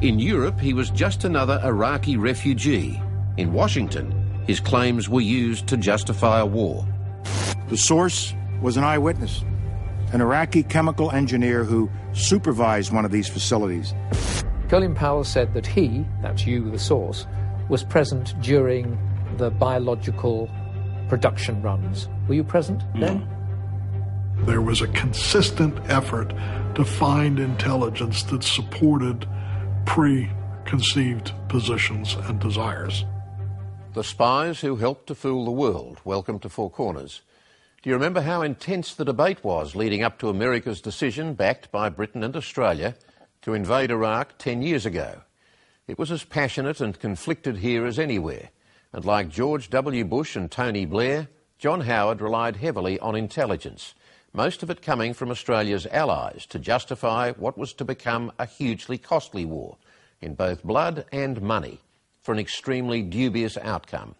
In Europe, he was just another Iraqi refugee. In Washington, his claims were used to justify a war. The source was an eyewitness, an Iraqi chemical engineer who supervised one of these facilities. Colin Powell said that he, that's you, the source, was present during the biological production runs. Were you present then? There was a consistent effort to find intelligence that supported preconceived positions and desires. The spies who helped to fool the world. Welcome to Four Corners. Do you remember how intense the debate was leading up to America's decision, backed by Britain and Australia, to invade Iraq 10 years ago? It was as passionate and conflicted here as anywhere, and like George W. Bush and Tony Blair, John Howard relied heavily on intelligence, most of it coming from Australia's allies, to justify what was to become a hugely costly war, in both blood and money, for an extremely dubious outcome.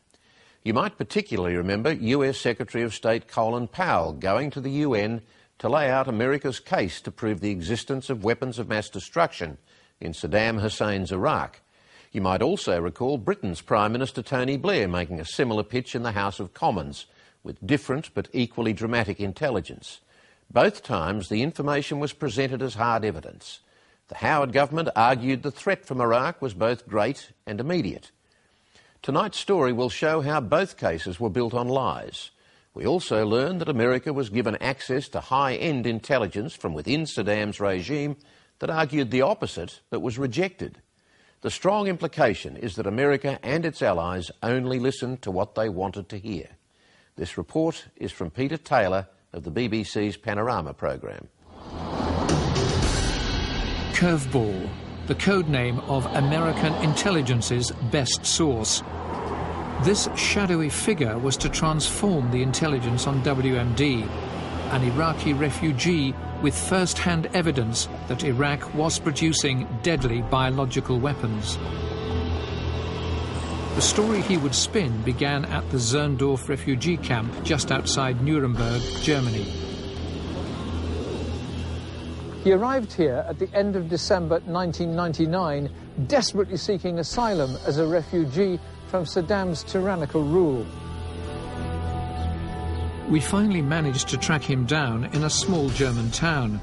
You might particularly remember US Secretary of State Colin Powell going to the UN to lay out America's case to prove the existence of weapons of mass destruction in Saddam Hussein's Iraq. You might also recall Britain's Prime Minister Tony Blair making a similar pitch in the House of Commons, with different but equally dramatic intelligence. Both times the information was presented as hard evidence. The Howard government argued the threat from Iraq was both great and immediate. Tonight's story will show how both cases were built on lies. We also learn that America was given access to high-end intelligence from within Saddam's regime that argued the opposite but was rejected. The strong implication is that America and its allies only listened to what they wanted to hear. This report is from Peter Taylor of the BBC's Panorama programme. Curveball, the code name of American intelligence's best source. This shadowy figure was to transform the intelligence on WMD, an Iraqi refugee with first-hand evidence that Iraq was producing deadly biological weapons. The story he would spin began at the Zerndorf refugee camp just outside Nuremberg, Germany. He arrived here at the end of December 1999, desperately seeking asylum as a refugee from Saddam's tyrannical rule. We finally managed to track him down in a small German town.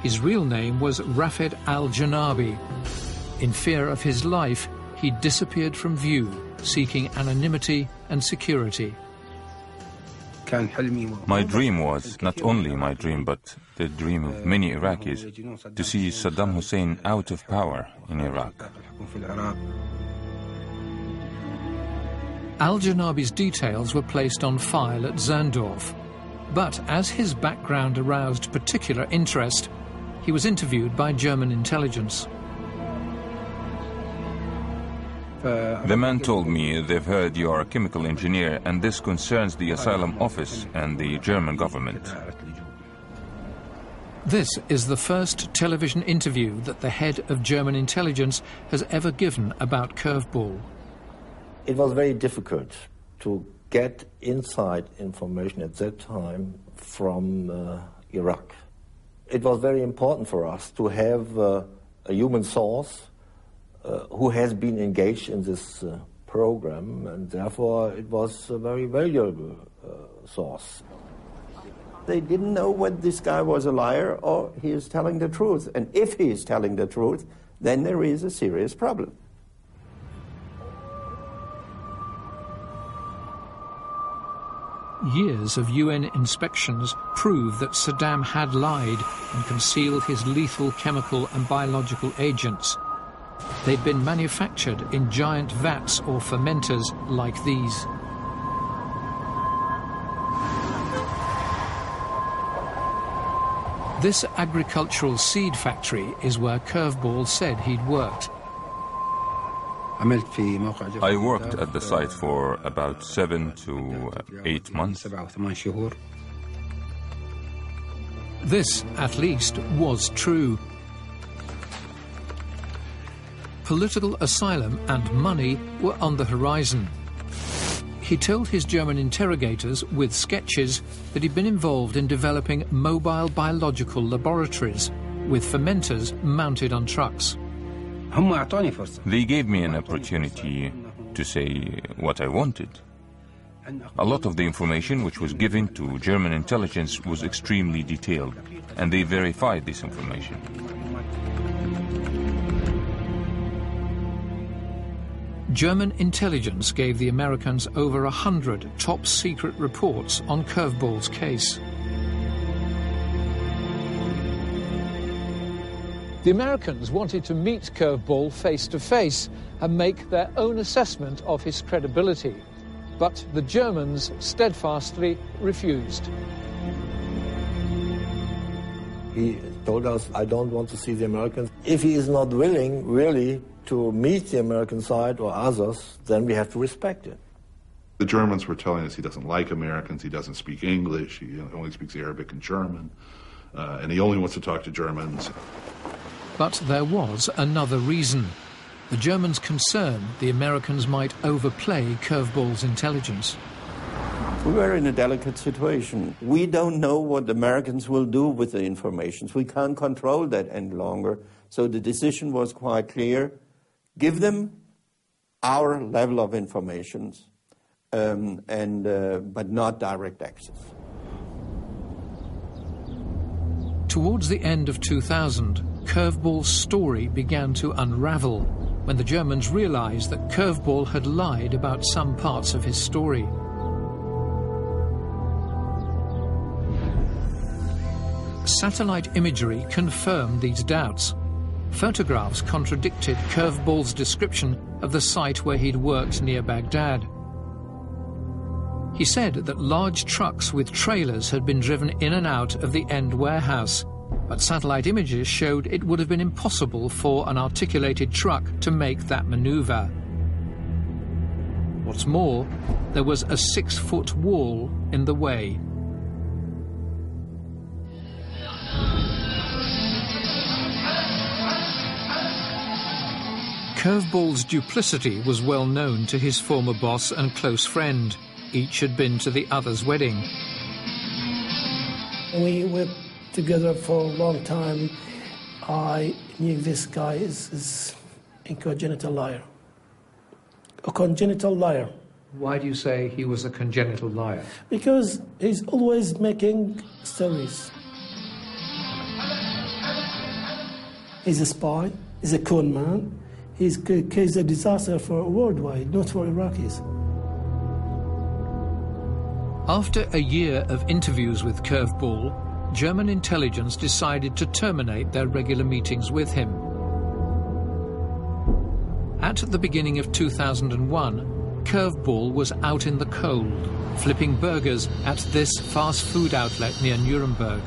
His real name was Rafid al-Janabi. In fear of his life, he disappeared from view, seeking anonymity and security. My dream was not only my dream, but the dream of many Iraqis, to see Saddam Hussein out of power in Iraq. Al-Janabi's details were placed on file at Zerndorf, but as his background aroused particular interest, he was interviewed by German intelligence. The man told me, they've heard you are a chemical engineer and this concerns the asylum office and the German government. This is the first television interview that the head of German intelligence has ever given about Curveball. It was very difficult to get inside information at that time from Iraq. It was very important for us to have a human source who has been engaged in this program, and therefore it was a very valuable source. They didn't know whether this guy was a liar or he is telling the truth. And if he is telling the truth, then there is a serious problem. Years of UN inspections prove that Saddam had lied and concealed his lethal chemical and biological agents. They'd been manufactured in giant vats or fermenters like these. This agricultural seed factory is where Curveball said he'd worked. I worked at the site for about 7 to 8 months. This, at least, was true. Political asylum and money were on the horizon. He told his German interrogators, with sketches, that he'd been involved in developing mobile biological laboratories with fermenters mounted on trucks. They gave me an opportunity to say what I wanted. A lot of the information which was given to German intelligence was extremely detailed, and they verified this information. German intelligence gave the Americans over 100 top-secret reports on Curveball's case. The Americans wanted to meet Curveball face-to-face and make their own assessment of his credibility, but the Germans steadfastly refused. He told us, I don't want to see the Americans. If he is not willing, really, to meet the American side or others, then we have to respect it. The Germans were telling us he doesn't like Americans, he doesn't speak English, he only speaks Arabic and German, and he only wants to talk to Germans. But there was another reason. The Germans concerned the Americans might overplay Curveball's intelligence. We were in a delicate situation. We don't know what the Americans will do with the information. We can't control that any longer. So the decision was quite clear. Give them our level of information, but not direct access. Towards the end of 2000, Curveball's story began to unravel when the Germans realized that Curveball had lied about some parts of his story. Satellite imagery confirmed these doubts. Photographs contradicted Curveball's description of the site where he'd worked near Baghdad. He said that large trucks with trailers had been driven in and out of the end warehouse, but satellite images showed it would have been impossible for an articulated truck to make that maneuver. What's more, there was a 6-foot wall in the way. Curveball's duplicity was well known to his former boss and close friend. Each had been to the other's wedding. We were together for a long time. I knew this guy is a congenital liar. A congenital liar. Why do you say he was a congenital liar? Because he's always making stories. He's a spy, he's a con man. He's a disaster for worldwide, not for Iraqis. After a year of interviews with Curveball, German intelligence decided to terminate their regular meetings with him. At the beginning of 2001, Curveball was out in the cold, flipping burgers at this fast food outlet near Nuremberg.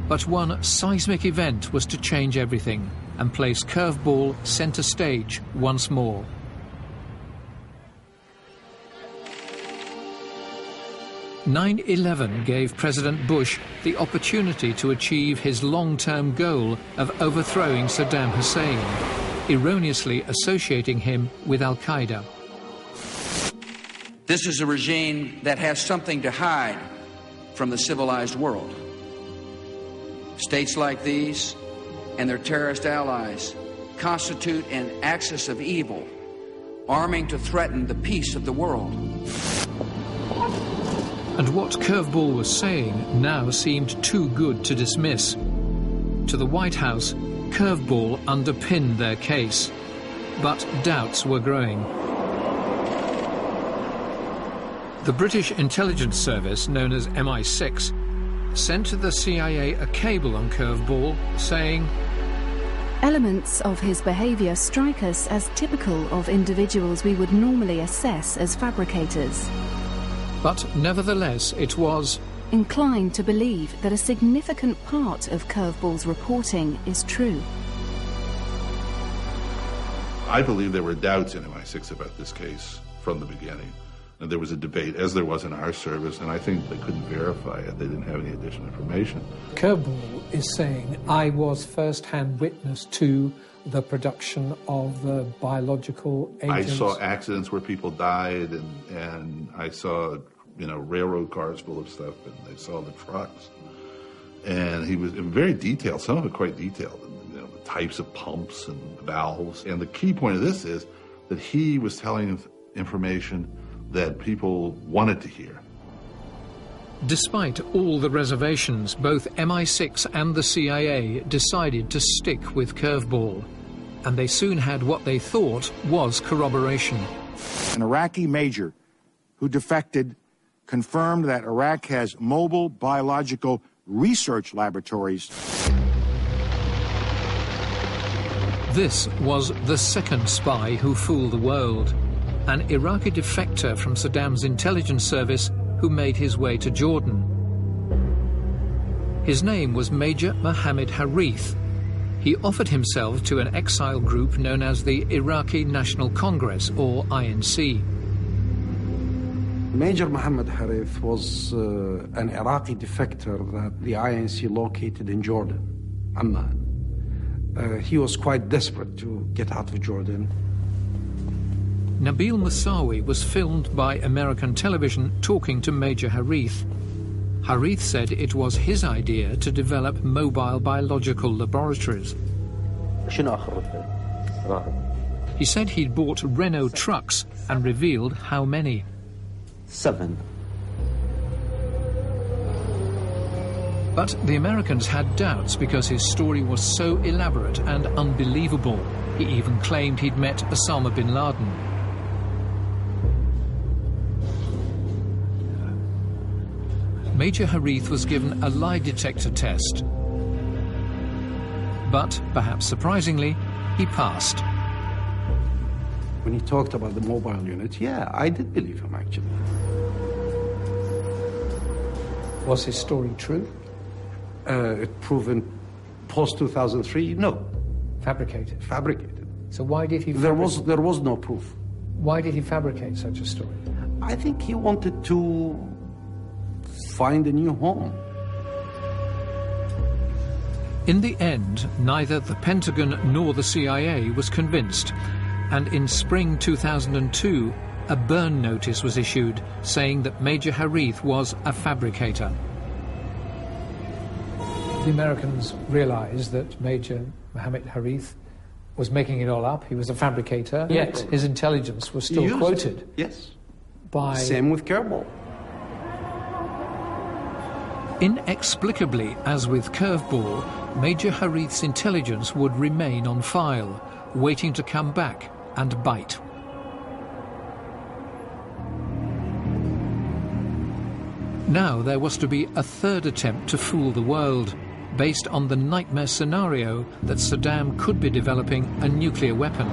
But one seismic event was to change everything and place Curveball center stage once more. "9/11 gave President Bush the opportunity to achieve his long-term goal of overthrowing Saddam Hussein, erroneously associating him with Al-Qaeda. This is a regime that has something to hide from the civilized world. States like these and their terrorist allies constitute an axis of evil, arming to threaten the peace of the world." And what Curveball was saying now seemed too good to dismiss. To the White House, Curveball underpinned their case, but doubts were growing. The British intelligence service, known as MI6, sent to the CIA a cable on Curveball saying, "Elements of his behaviour strike us as typical of individuals we would normally assess as fabricators." But nevertheless, it was inclined to believe that a significant part of Curveball's reporting is true. I believe there were doubts in MI6 about this case from the beginning. And there was a debate, as there was in our service, and I think they couldn't verify it. They didn't have any additional information. Curveball is saying, I was first-hand witness to the production of the biological agents. I saw accidents where people died, and I saw, railroad cars full of stuff, and I saw the trucks. And he was very detailed, some of it quite detailed. The types of pumps and valves. And the key point of this is that he was telling information that people wanted to hear. Despite all the reservations, both MI6 and the CIA decided to stick with Curveball, and they soon had what they thought was corroboration. An Iraqi major who defected confirmed that Iraq has mobile biological research laboratories. This was the second spy who fooled the world, an Iraqi defector from Saddam's intelligence service who made his way to Jordan. His name was Major Mohammed Harith. He offered himself to an exile group known as the Iraqi National Congress, or INC. Major Mohammed Harith was an Iraqi defector that the INC located in Jordan, Amman. He was quite desperate to get out of Jordan. Nabil Moussawi was filmed by American television talking to Major Harith. Harith said it was his idea to develop mobile biological laboratories. He said he'd bought Renault trucks and revealed how many. 7. But the Americans had doubts because his story was so elaborate and unbelievable. He even claimed he'd met Osama bin Laden. Major Harith was given a lie detector test. But, perhaps surprisingly, he passed. When he talked about the mobile unit, yeah, I did believe him, actually. Was his story true? It proven post-2003, no. Fabricated? Fabricated. So why did he There was no proof. Why did he fabricate such a story? I think he wanted to find a new home. In the end, neither the Pentagon nor the CIA was convinced, and in spring 2002, a burn notice was issued saying that Major Harith was a fabricator. The Americans realized that Major Mohammed Harith was making it all up. He was a fabricator, yet his intelligence was still quoted. Yes. By... Same with Curveball. Inexplicably, as with Curveball, Major Harith's intelligence would remain on file, waiting to come back and bite. Now there was to be a third attempt to fool the world, based on the nightmare scenario that Saddam could be developing a nuclear weapon.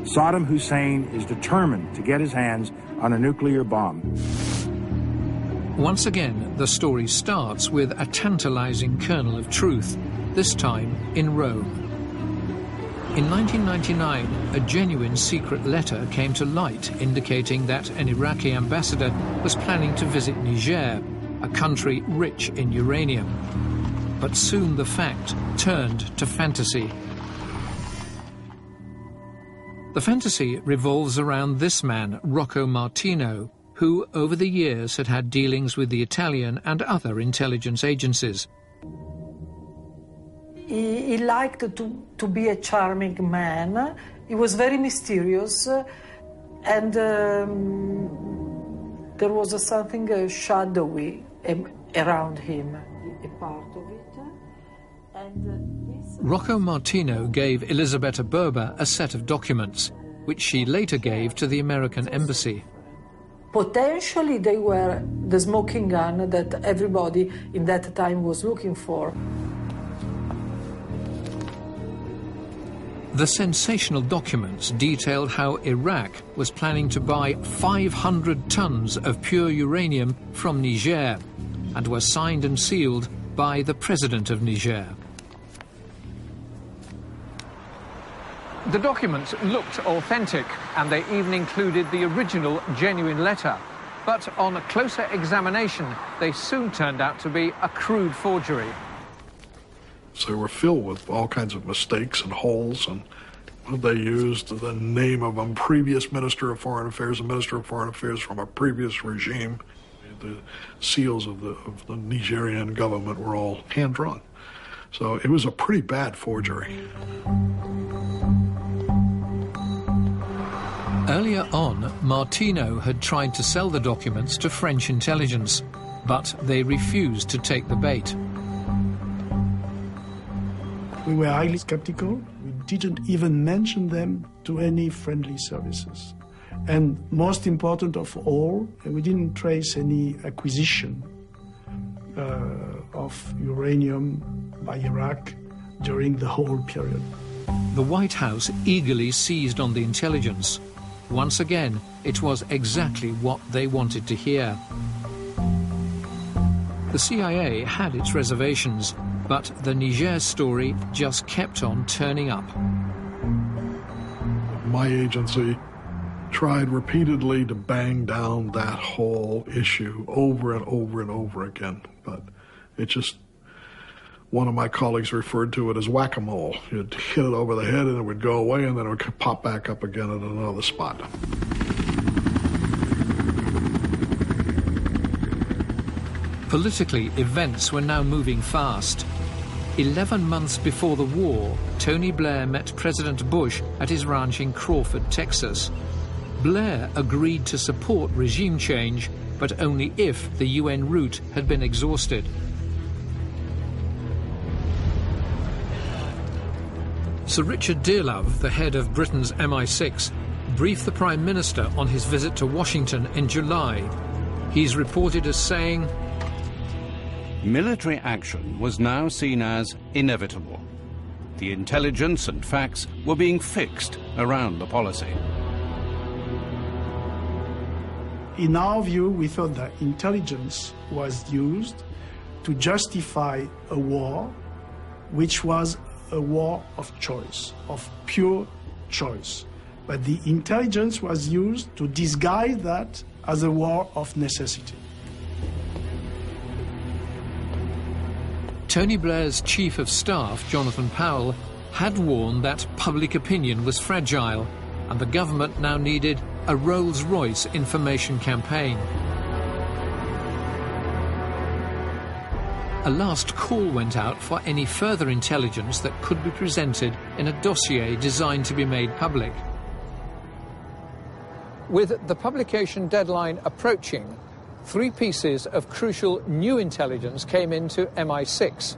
Saddam Hussein is determined to get his hands on a nuclear bomb. Once again, the story starts with a tantalizing kernel of truth, this time in Rome. In 1999, a genuine secret letter came to light indicating that an Iraqi ambassador was planning to visit Niger, a country rich in uranium. But soon the fact turned to fantasy. The fantasy revolves around this man, Rocco Martino, who over the years had had dealings with the Italian and other intelligence agencies. He liked to be a charming man. He was very mysterious, and there was something shadowy around him, a part of it. Rocco Martino gave Elisabetta Berber a set of documents, which she later gave to the American embassy. Potentially they were the smoking gun that everybody in that time was looking for. The sensational documents detailed how Iraq was planning to buy 500 tons of pure uranium from Niger and were signed and sealed by the president of Niger. The documents looked authentic, and they even included the original genuine letter. But on a closer examination, they soon turned out to be a crude forgery. So they were filled with all kinds of mistakes and holes, and they used the name of a previous Minister of Foreign Affairs, a Minister of Foreign Affairs from a previous regime. The seals of the Nigerian government were all hand-drawn. So it was a pretty bad forgery. Earlier on, Martino had tried to sell the documents to French intelligence, but they refused to take the bait. We were highly skeptical. We didn't even mention them to any friendly services. And most important of all, we didn't trace any acquisition of uranium by Iraq during the whole period. The White House eagerly seized on the intelligence. Once again, it was exactly what they wanted to hear. The CIA had its reservations, but the Niger story just kept on turning up. My agency tried repeatedly to bang down that whole issue over and over and over again, but it just, one of my colleagues referred to it as whack-a-mole. You'd hit it over the head and it would go away, and then it would pop back up again at another spot. Politically, events were now moving fast. 11 months before the war, Tony Blair met President Bush at his ranch in Crawford, Texas. Blair agreed to support regime change, but only if the UN route had been exhausted. Sir Richard Dearlove, the head of Britain's MI6, briefed the Prime Minister on his visit to Washington in July. He's reported as saying, military action was now seen as inevitable. The intelligence and facts were being fixed around the policy. In our view, we thought that intelligence was used to justify a war which was a war of choice, of pure choice. But the intelligence was used to disguise that as a war of necessity. Tony Blair's Chief of Staff, Jonathan Powell, had warned that public opinion was fragile and the government now needed a Rolls-Royce information campaign. A last call went out for any further intelligence that could be presented in a dossier designed to be made public. With the publication deadline approaching, 3 pieces of crucial new intelligence came into MI6.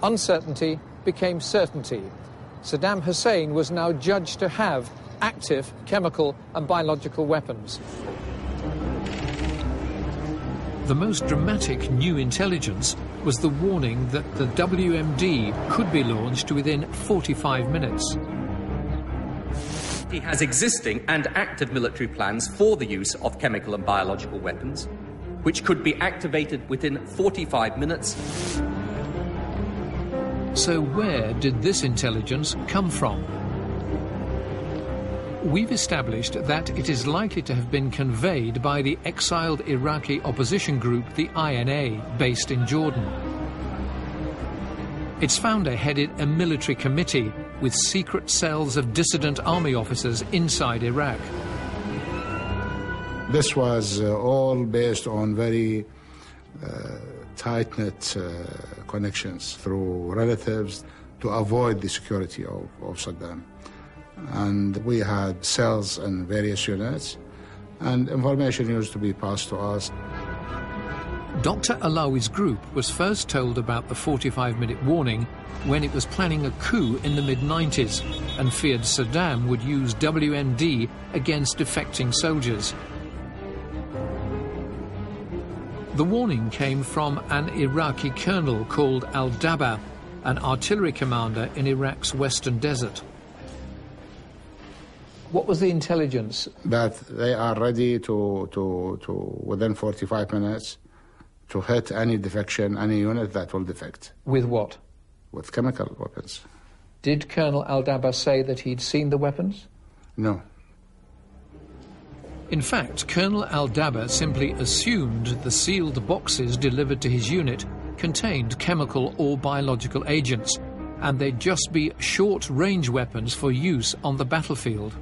Uncertainty became certainty. Saddam Hussein was now judged to have active chemical and biological weapons. The most dramatic new intelligence was the warning that the WMD could be launched within 45 minutes. He has existing and active military plans for the use of chemical and biological weapons, which could be activated within 45 minutes. So where did this intelligence come from? We've established that it is likely to have been conveyed by the exiled Iraqi opposition group, the INA, based in Jordan. Its founder headed a military committee with secret cells of dissident army officers inside Iraq. This was all based on very tight-knit connections through relatives to avoid the security of Saddam. And we had cells in various units, and information used to be passed to us. Dr. Alawi's group was first told about the 45-minute warning when it was planning a coup in the mid-90s and feared Saddam would use WMD against defecting soldiers. The warning came from an Iraqi colonel called Al-Daba, an artillery commander in Iraq's western desert. What was the intelligence? That they are ready to within 45 minutes, to hit any defection, any unit that will defect. With what? With chemical weapons. Did Colonel Al-Daba say that he'd seen the weapons? No. In fact, Colonel Al-Daba simply assumed the sealed boxes delivered to his unit contained chemical or biological agents, and they'd just be short-range weapons for use on the battlefield.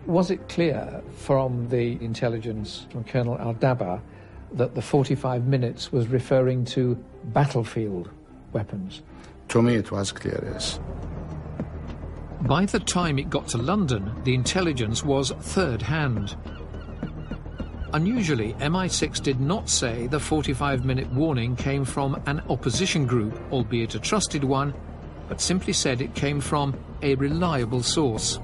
Was it clear from the intelligence from Colonel Al-Daba that the 45 minutes was referring to battlefield? weapons? To me, it was clear, yes. By the time it got to London, the intelligence was third-hand. Unusually, MI6 did not say the 45-minute warning came from an opposition group, albeit a trusted one, but simply said it came from a reliable source.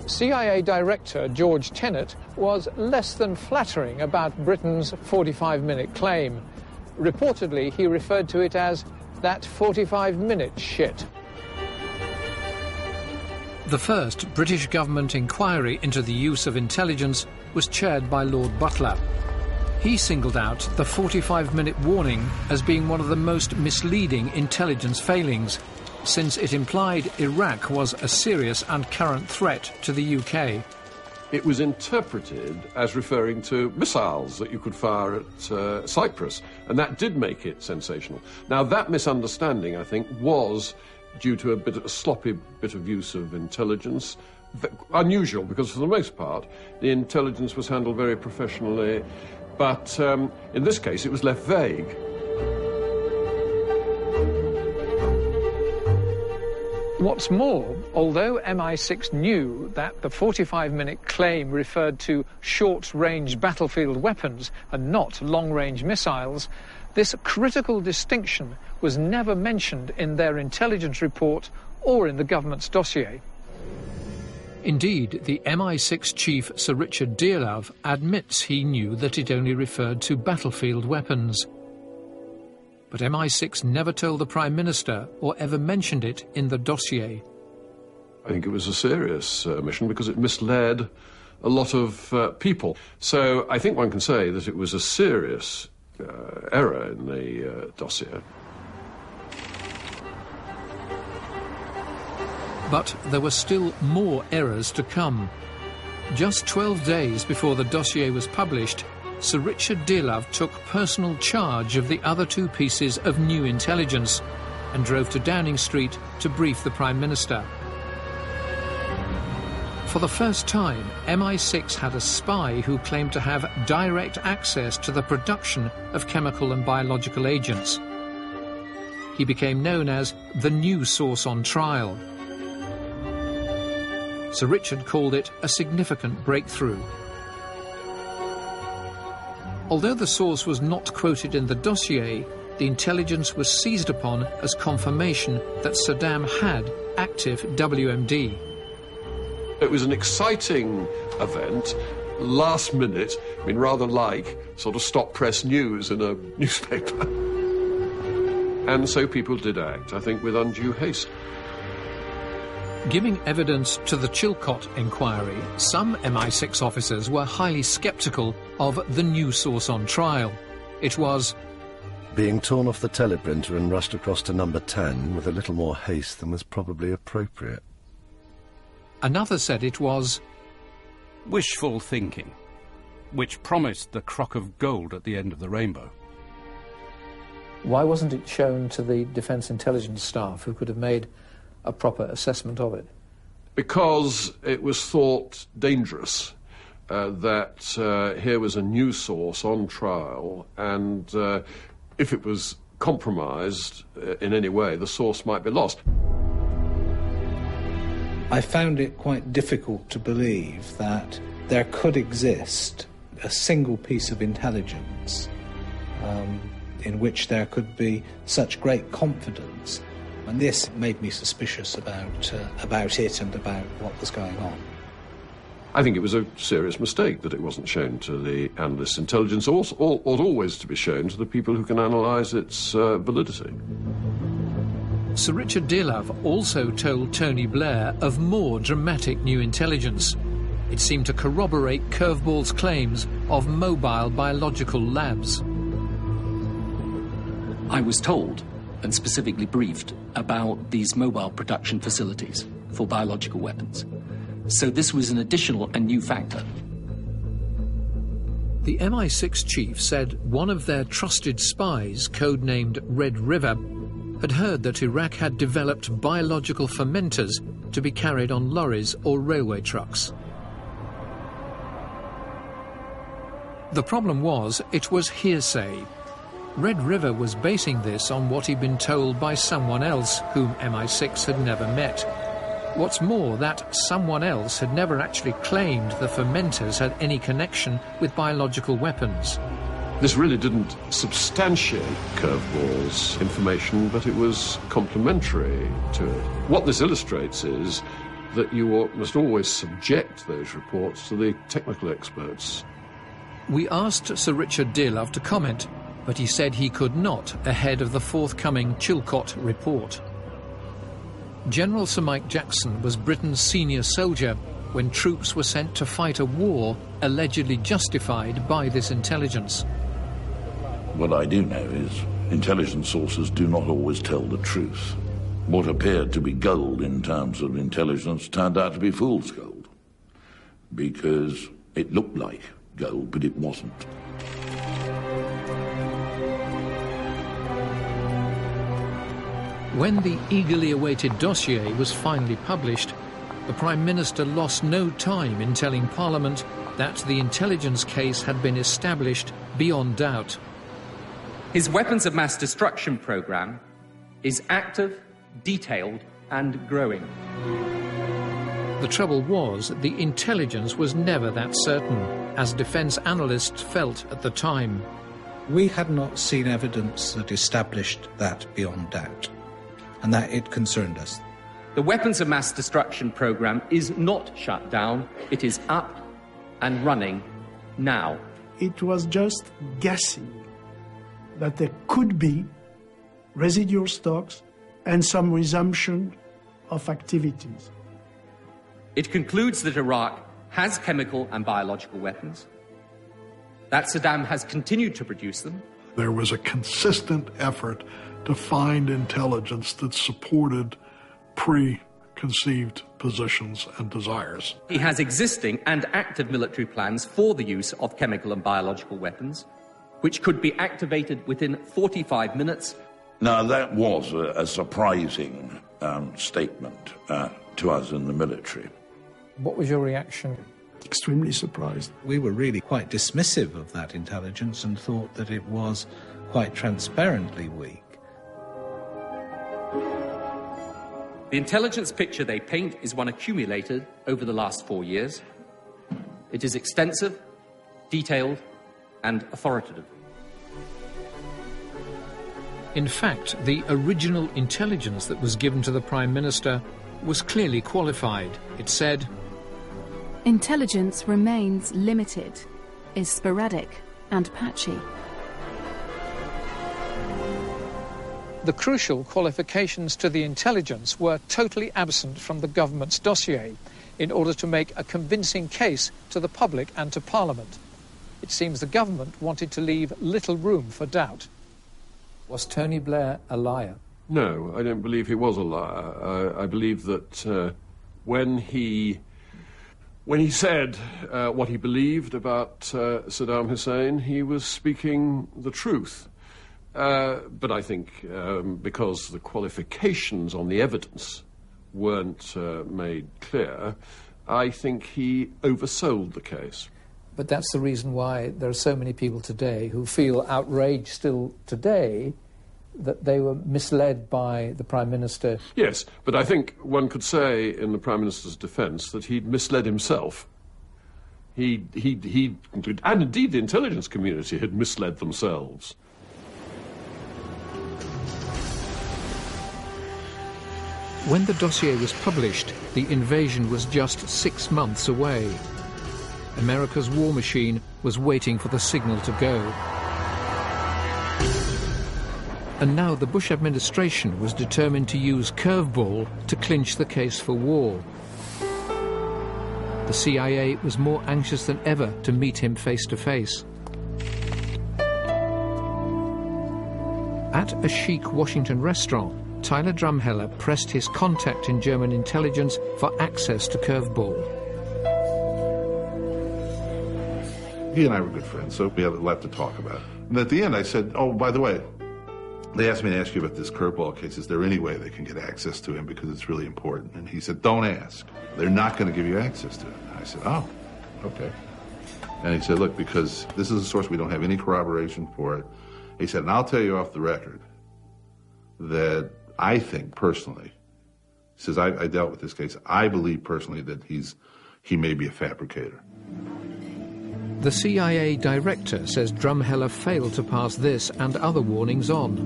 CIA Director George Tenet was less than flattering about Britain's 45-minute claim. Reportedly, he referred to it as that 45-minute shit. The first British government inquiry into the use of intelligence was chaired by Lord Butler. He singled out the 45-minute warning as being one of the most misleading intelligence failings, since it implied Iraq was a serious and current threat to the UK. It was interpreted as referring to missiles that you could fire at Cyprus, and that did make it sensational. Now, that misunderstanding, I think, was due to a sloppy bit of use of intelligence. Unusual, because for the most part, the intelligence was handled very professionally, but in this case, it was left vague. What's more, although MI6 knew that the 45-minute claim referred to short-range battlefield weapons and not long-range missiles, this critical distinction was never mentioned in their intelligence report or in the government's dossier. Indeed, the MI6 chief, Sir Richard Dearlove, admits he knew that it only referred to battlefield weapons. But MI6 never told the Prime Minister or ever mentioned it in the dossier. I think it was a serious mission because it misled a lot of people. So I think one can say that it was a serious error in the dossier. But there were still more errors to come. Just 12 days before the dossier was published, Sir Richard Dearlove took personal charge of the other two pieces of new intelligence and drove to Downing Street to brief the Prime Minister. For the first time, MI6 had a spy who claimed to have direct access to the production of chemical and biological agents. He became known as the new source on trial. Sir Richard called it a significant breakthrough. Although the source was not quoted in the dossier, the intelligence was seized upon as confirmation that Saddam had active WMD. It was an exciting event, last minute, I mean, rather like sort of stop press news in a newspaper. And so people did act, I think, with undue haste. Giving evidence to the Chilcot inquiry, some MI6 officers were highly sceptical of the new source on trial. It was being torn off the teleprinter and rushed across to number 10 with a little more haste than was probably appropriate. Another said it was wishful thinking, which promised the crock of gold at the end of the rainbow. Why wasn't it shown to the Defence Intelligence staff who could have made a proper assessment of it? Because it was thought dangerous that here was a new source on trial, and if it was compromised in any way, the source might be lost. I found it quite difficult to believe that there could exist a single piece of intelligence in which there could be such great confidence. And this made me suspicious about it and about what was going on. I think it was a serious mistake that it wasn't shown to the analysts. Intelligence ought always to be shown to the people who can analyse its validity. Sir Richard Dearlove also told Tony Blair of more dramatic new intelligence. It seemed to corroborate Curveball's claims of mobile biological labs. I was told and specifically briefed about these mobile production facilities for biological weapons. So this was an additional and new factor. The MI6 chief said one of their trusted spies, codenamed Red River, had heard that Iraq had developed biological fermenters to be carried on lorries or railway trucks. The problem was it was hearsay. Red River was basing this on what he'd been told by someone else whom MI6 had never met. What's more, that someone else had never actually claimed the fermenters had any connection with biological weapons. This really didn't substantiate Curveball's information, but it was complementary to it. What this illustrates is that you must always subject those reports to the technical experts. We asked Sir Richard Dearlove to comment, but he said he could not ahead of the forthcoming Chilcot report. General Sir Mike Jackson was Britain's senior soldier when troops were sent to fight a war allegedly justified by this intelligence. What I do know is intelligence sources do not always tell the truth. What appeared to be gold in terms of intelligence turned out to be fool's gold, because it looked like gold, but it wasn't. When the eagerly awaited dossier was finally published, the Prime Minister lost no time in telling Parliament that the intelligence case had been established beyond doubt. His weapons of mass destruction program is active, detailed, and growing. The trouble was, the intelligence was never that certain, as defence analysts felt at the time. We had not seen evidence that established that beyond doubt, and that it concerned us. The weapons of mass destruction program is not shut down. It is up and running now. It was just guessing that there could be residual stocks and some resumption of activities. It concludes that Iraq has chemical and biological weapons, that Saddam has continued to produce them. There was a consistent effort to find intelligence that supported preconceived positions and desires. He has existing and active military plans for the use of chemical and biological weapons, which could be activated within 45 minutes. Now, that was a surprising statement to us in the military. What was your reaction? Extremely surprised. We were really quite dismissive of that intelligence and thought that it was quite transparently weak. The intelligence picture they paint is one accumulated over the last 4 years. It is extensive, detailed, and authoritative. In fact, the original intelligence that was given to the Prime Minister was clearly qualified. It said, "Intelligence remains limited, is sporadic and patchy." The crucial qualifications to the intelligence were totally absent from the government's dossier in order to make a convincing case to the public and to Parliament. It seems the government wanted to leave little room for doubt. Was Tony Blair a liar? No, I don't believe he was a liar. I believe that when he said what he believed about Saddam Hussein, he was speaking the truth. But I think because the qualifications on the evidence weren't made clear, I think he oversold the case. But that's the reason why there are so many people today who feel outraged still today that they were misled by the Prime Minister. Yes, but I think one could say in the Prime Minister's defence that he'd misled himself. He and indeed the intelligence community had misled themselves. When the dossier was published, the invasion was just 6 months away. America's war machine was waiting for the signal to go. And now the Bush administration was determined to use Curveball to clinch the case for war. The CIA was more anxious than ever to meet him face to face. At a chic Washington restaurant, Tyler Drumheller pressed his contact in German intelligence for access to Curveball. He and I were good friends, so we had a lot to talk about. And at the end I said, oh, by the way, they asked me to ask you about this Curveball case. Is there any way they can get access to him because it's really important? And he said, don't ask. They're not going to give you access to it. And I said, oh, okay. And he said, look, because this is a source, we don't have any corroboration for it. He said, and I'll tell you off the record that I think personally, he says, I dealt with this case, I believe personally that he may be a fabricator. The CIA director says Drumheller failed to pass this and other warnings on.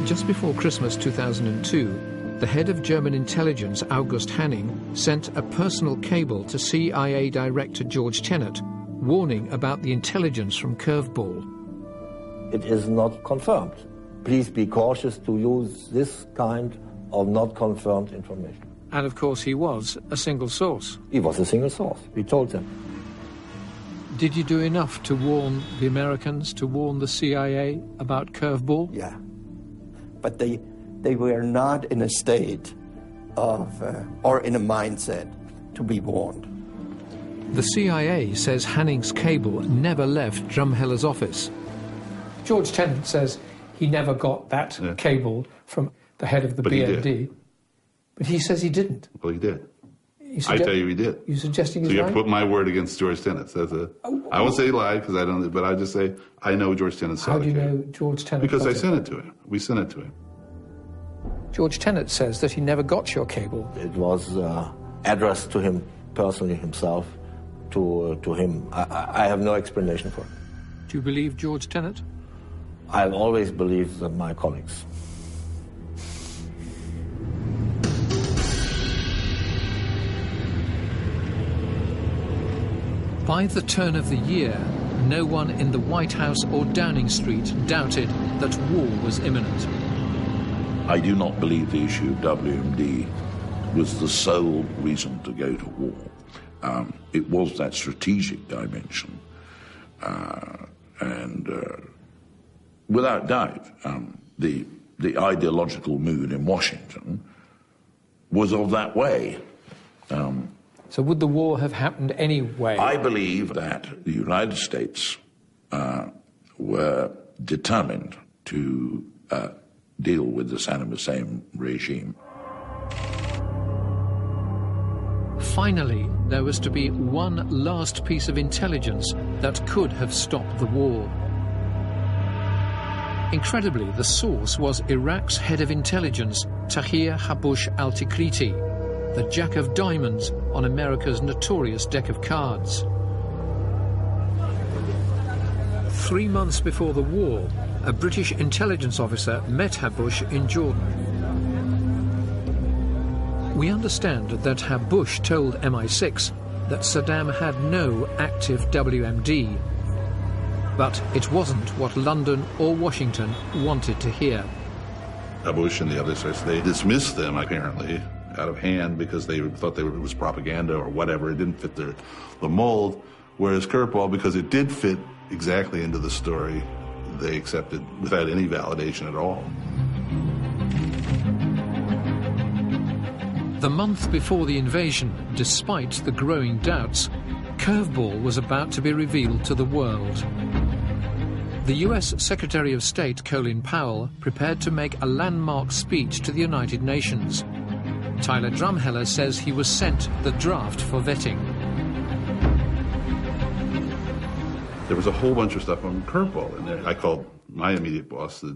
Just before Christmas 2002, the head of German intelligence, August Hanning, sent a personal cable to CIA Director George Tenet, warning about the intelligence from Curveball. It is not confirmed. Please be cautious to use this kind of not confirmed information. And of course he was a single source. He was a single source. We told them. Did you do enough to warn the Americans, to warn the CIA about Curveball? Yeah. But they were not in a state of, or in a mindset to be warned. The CIA says Hanning's cable never left Drumheller's office. George Tenet says he never got that cable from the head of the BND. But he says he didn't. Well, he did. I tell you he did. You're suggesting he's right? right? So you put my word against George Tenet's. I won't say he lied, because I don't, but I just say I know George Tenet saw it. How do you know George Tenet? Because I sent it to him. We sent it to him. George Tenet says that he never got your cable. It was addressed to him personally himself, to him. I have no explanation for it. Do you believe George Tenet? I've always believed my colleagues. By the turn of the year, no one in the White House or Downing Street doubted that war was imminent. I do not believe the issue of WMD was the sole reason to go to war. It was that strategic dimension. And without doubt, the ideological mood in Washington was of that way. So would the war have happened anyway? I believe that the United States were determined to deal with the Saddam Hussein regime. Finally, there was to be one last piece of intelligence that could have stopped the war. Incredibly, the source was Iraq's head of intelligence, Tahir Habush al-Tikriti, the Jack of Diamonds on America's notorious deck of cards. 3 months before the war, a British intelligence officer met Habush in Jordan. We understand that Habush told MI6 that Saddam had no active WMD, but it wasn't what London or Washington wanted to hear. Habush and the other sources, they dismissed them, apparently, out of hand because they thought it was propaganda or whatever. It didn't fit the mold, whereas Curveball, because it did fit exactly into the story, they accepted without any validation at all. The month before the invasion, despite the growing doubts, Curveball was about to be revealed to the world. The US Secretary of State, Colin Powell, prepared to make a landmark speech to the United Nations. Tyler Drumheller says he was sent the draft for vetting. There was a whole bunch of stuff on Curveball in there. I called my immediate boss, the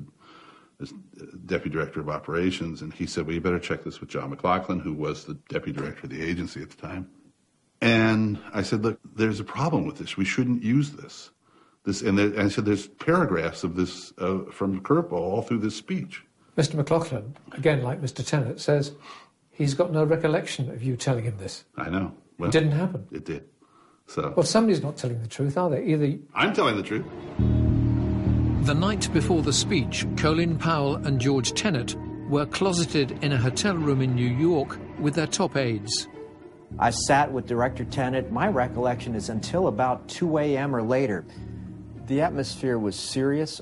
deputy director of operations, and he said, well, you better check this with John McLaughlin, who was the deputy director of the agency at the time. And I said, look, there's a problem with this. We shouldn't use this. And I said, there's paragraphs of this from Curveball all through this speech. Mr. McLaughlin, again like Mr. Tenet, says he's got no recollection of you telling him this. I know. Well, it didn't happen. It did. So. Well, somebody's not telling the truth, are they? Either I'm telling the truth. The night before the speech, Colin Powell and George Tenet were closeted in a hotel room in New York with their top aides. I sat with Director Tenet. My recollection is until about 2 a.m. or later. The atmosphere was serious.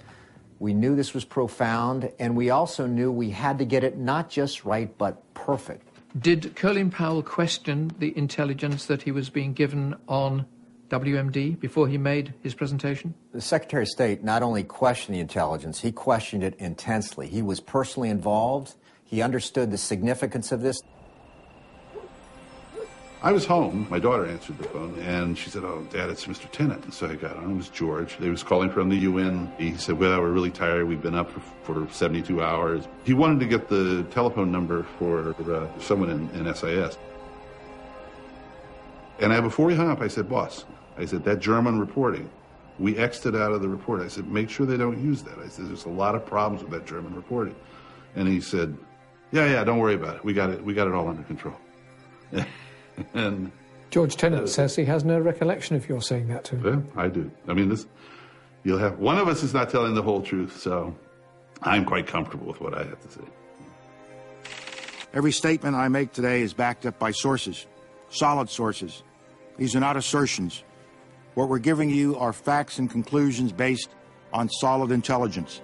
We knew this was profound, and we also knew we had to get it not just right, but perfect. Did Colin Powell question the intelligence that he was being given on WMD before he made his presentation? The Secretary of State not only questioned the intelligence, he questioned it intensely. He was personally involved. He understood the significance of this. I was home. My daughter answered the phone, and she said, "Oh, Dad, it's Mr. Tennant." And so I got on. It was George. They was calling from the UN. He said, "Well, we're really tired. We've been up for 72 hours." He wanted to get the telephone number for someone in SIS. And before he hung up, I said, "Boss," I said, "that German reporting, we X'd it out of the report." I said, "Make sure they don't use that." I said, "There's a lot of problems with that German reporting." And he said, yeah, don't worry about it. We got it all under control." And George Tennant says he has no recollection of your saying that to him. Yeah, I do. I mean, you'll have one of us is not telling the whole truth, so I'm quite comfortable with what I have to say. Every statement I make today is backed up by sources, solid sources. These are not assertions. What we're giving you are facts and conclusions based on solid intelligence.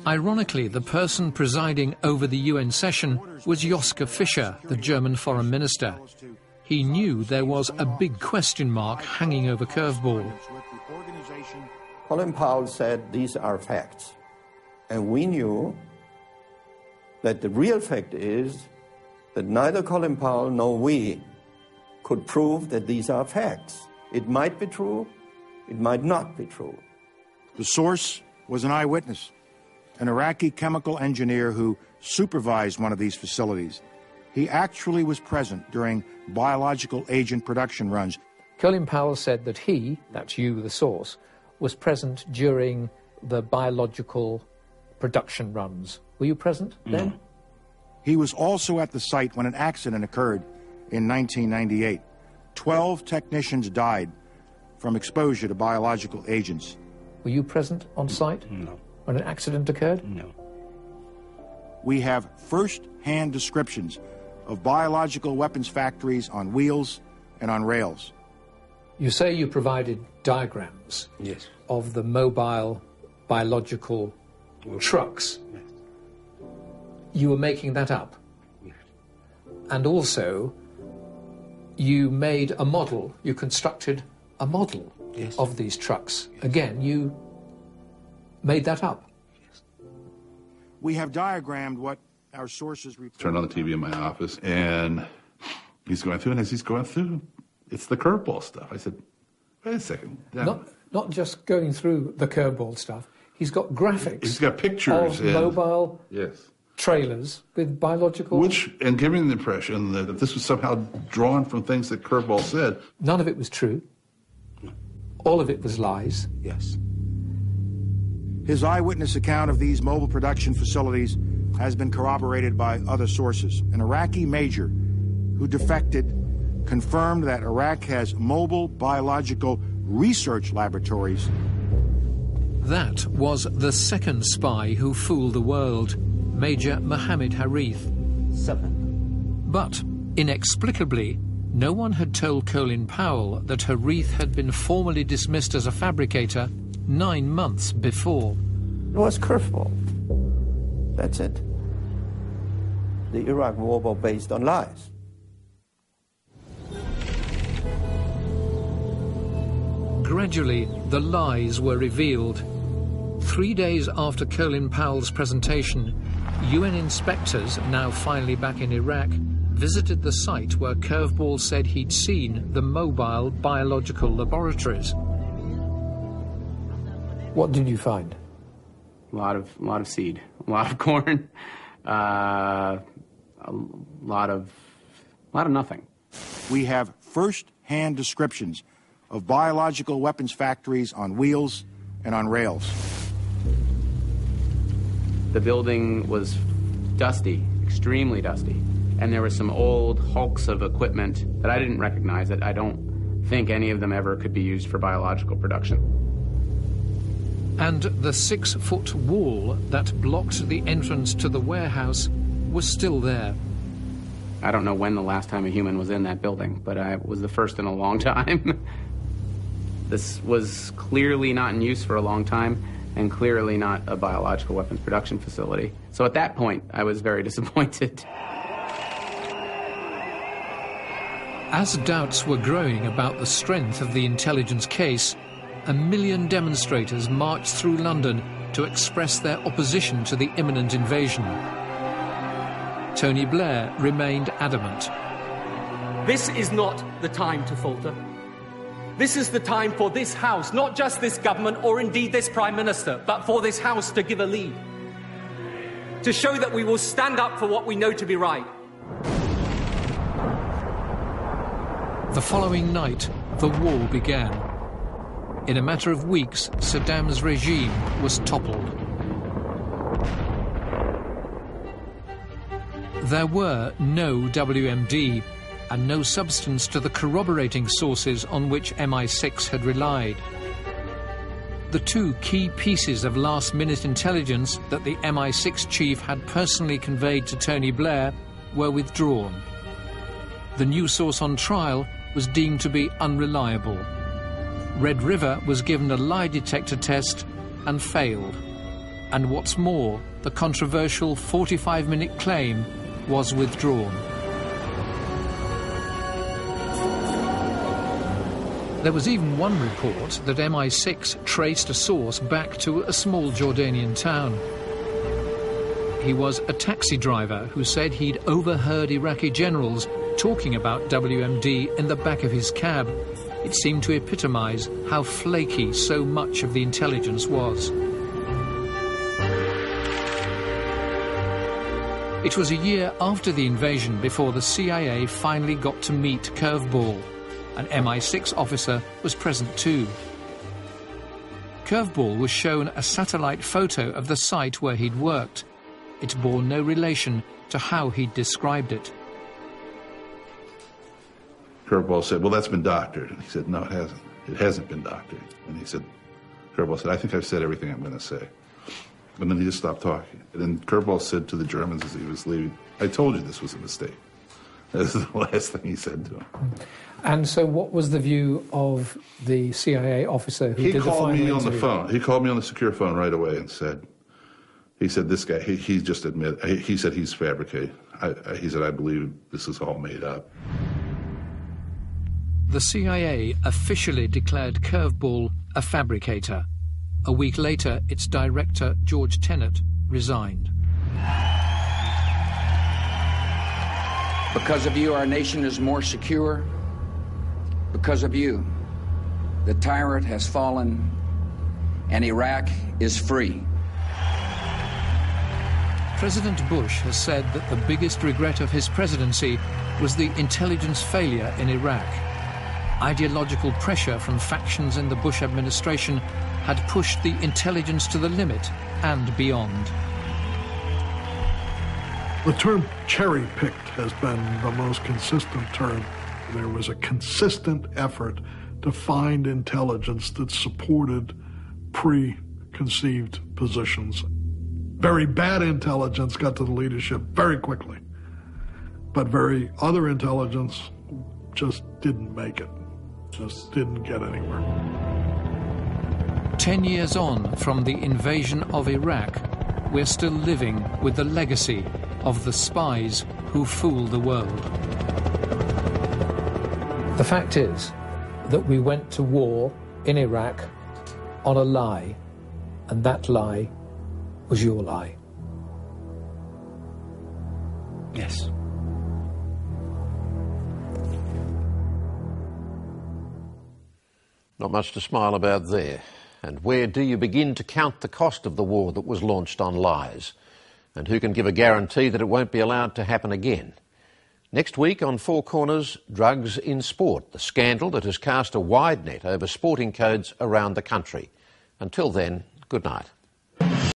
Ironically, the person presiding over the UN session was Joschka Fischer, the German foreign minister. He knew there was a big question mark hanging over Curveball. Colin Powell said these are facts. And we knew that the real fact is that neither Colin Powell nor we could prove that these are facts. It might be true, it might not be true. The source was an eyewitness, an Iraqi chemical engineer who supervised one of these facilities. He actually was present during biological agent production runs. Colin Powell said that he, that's you, the source, was present during the biological production runs. Were you present then? No. He was also at the site when an accident occurred in 1998. 12 technicians died from exposure to biological agents. Were you present on site? No. When an accident occurred? No. We have first-hand descriptions of biological weapons factories on wheels and on rails. You say you provided diagrams of the mobile biological trucks. Yes. You were making that up? Yes. And also, you made a model, you constructed a model of these trucks. Yes. Again, you made that up. Yes. We have diagrammed what our sources report. Turned on the TV in my office, and he's going through, and as he's going through, it's the curveball stuff. I said, wait a second. Not just going through the curveball stuff. He's got graphics. He's got pictures of mobile trailers with biological... And giving the impression that this was somehow drawn from things that Curveball said. None of it was true. All of it was lies. Yes. His eyewitness account of these mobile production facilities has been corroborated by other sources. An Iraqi major who defected confirmed that Iraq has mobile biological research laboratories. That was the second spy who fooled the world, Major Mohammed Harith. 7. But, inexplicably, no one had told Colin Powell that Harith had been formally dismissed as a fabricator 9 months before. It was Curveball. That's it. The Iraq war was based on lies. Gradually, the lies were revealed. 3 days after Colin Powell's presentation, UN inspectors, now finally back in Iraq, visited the site where Curveball said he'd seen the mobile biological laboratories. What did you find? A lot of seed, a lot of corn, a lot of nothing. We have first-hand descriptions of biological weapons factories on wheels and on rails. The building was dusty, extremely dusty, and there were some old hulks of equipment that I didn't recognize that I don't think any of them ever could be used for biological production. And the 6-foot wall that blocked the entrance to the warehouse was still there. I don't know when the last time a human was in that building, but I was the first in a long time. This was clearly not in use for a long time, and clearly not a biological weapons production facility. So at that point, I was very disappointed. As doubts were growing about the strength of the intelligence case, 1 million demonstrators marched through London to express their opposition to the imminent invasion. Tony Blair remained adamant. This is not the time to falter. This is the time for this House, not just this government or indeed this Prime Minister, but for this House to give a lead, to show that we will stand up for what we know to be right. The following night, the war began. In a matter of weeks, Saddam's regime was toppled. There were no WMD and no substance to the corroborating sources on which MI6 had relied. The two key pieces of last-minute intelligence that the MI6 chief had personally conveyed to Tony Blair were withdrawn. The new source on trial was deemed to be unreliable. Red River was given a lie detector test and failed. And what's more, the controversial 45-minute claim was withdrawn. There was even one report that MI6 traced a source back to a small Jordanian town. He was a taxi driver who said he'd overheard Iraqi generals talking about WMD in the back of his cab. It seemed to epitomize how flaky so much of the intelligence was. It was a year after the invasion before the CIA finally got to meet Curveball. An MI6 officer was present too. Curveball was shown a satellite photo of the site where he'd worked. It bore no relation to how he'd described it. Curveball said, well, that's been doctored. And he said, no, it hasn't. It hasn't been doctored. And he said, Curveball said, I think I've said everything I'm going to say. And then he just stopped talking. And then Curveball said to the Germans as he was leaving, I told you this was a mistake. That was the last thing he said to him. And so what was the view of the CIA officer who did the final interview? He called me on the phone. He called me on the secure phone right away and said, he said, this guy, he just admitted, he said he's fabricated. He said, I believe this is all made up. The CIA officially declared Curveball a fabricator. A week later, its director, George Tenet, resigned. Because of you, our nation is more secure. Because of you, the tyrant has fallen and Iraq is free. President Bush has said that the biggest regret of his presidency was the intelligence failure in Iraq. Ideological pressure from factions in the Bush administration had pushed the intelligence to the limit and beyond. The term cherry-picked has been the most consistent term. There was a consistent effort to find intelligence that supported preconceived positions. Very bad intelligence got to the leadership very quickly, but very other intelligence just didn't make it, just didn't get anywhere. 10 years on from the invasion of Iraq, we're still living with the legacy of the spies who fooled the world. The fact is that we went to war in Iraq on a lie, and that lie was your lie. Yes. Not much to smile about there. And where do you begin to count the cost of the war that was launched on lies? And who can give a guarantee that it won't be allowed to happen again? Next week on Four Corners, drugs in sport, the scandal that has cast a wide net over sporting codes around the country. Until then, good night.